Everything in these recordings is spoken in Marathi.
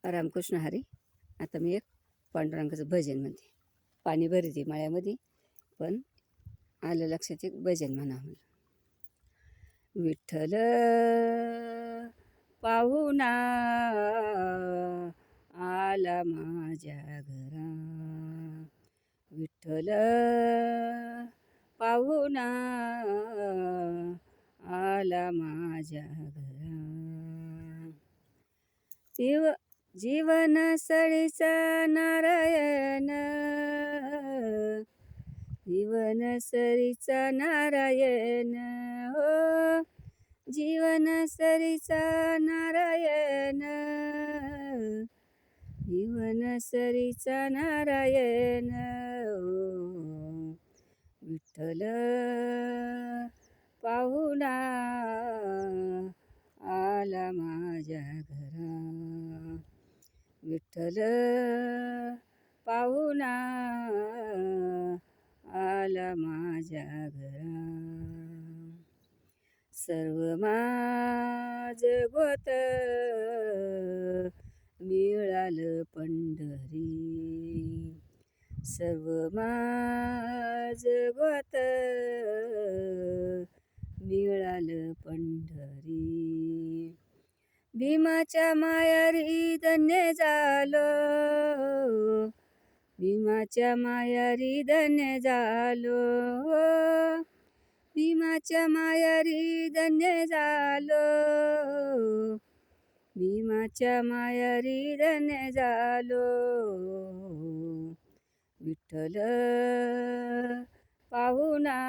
रामकृष्ण हरी. आता मी एक पांडुरंगाचं भजन म्हणते. पाणी भरते मळ्यामध्ये, पण आलं लक्षात एक भजन म्हणा म्हणलं. विठ्ठल पाहुणा आला माझ्या घरा, विठ्ठल पाहुणा आला माझ्या घरा. जीवन सळीचा नारायण, जीवन सरीचा नारायण हो, जीवन सरीचा नारायण, जीवन सरीचा नारायण हो. विठ्ठल पाहुणा आला माझ्या घरा, विठ्ठल पाहुणा आला माझ्या घरा. सर्व माझ गोत मिळालं पंढरी, सर्व माझ गोत मिळालं पंढरी. भीमाच्या मायारी धन्य झालो, भीमाच्या मायारी धन्य झालो, भीमाच्या मायारी धन्य झालो, भीमाच्या मायारी धन्य झालो. विठ्ठल पाहुणा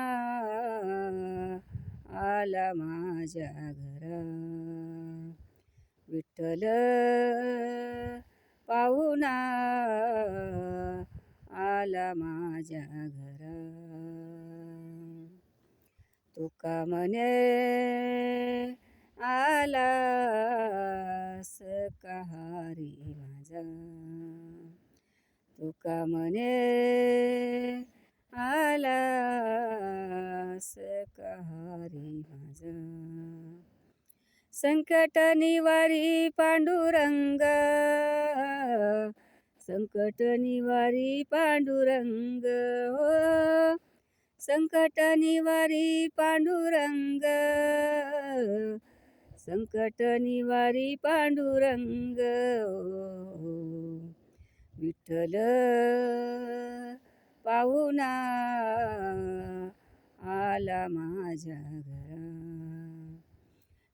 आला माझ्या घरा, विठ्ठल पाहुणा आला माझ्या घरा. तुका म्हणे आला सकाहारी माझा, तुका म्हणे आला सकाहारी माझा. संकट निवारी पांडुरंग, संकट निवारी पांडुरंग हो, संकट निवारी पांडुरंग, संकट निवारी पांडुरंग हो. विठ्ठल पाहुणा आला माझ्या घरा,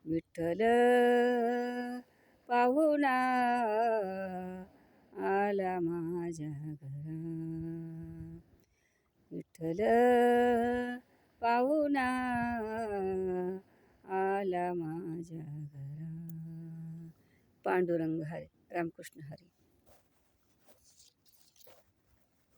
विठ्ठल पाहुणा आला माझ्या घरा, विठ्ठल पाहुणा आला माझ्या घरा. पांडुरंग हरी. रामकृष्ण हरी.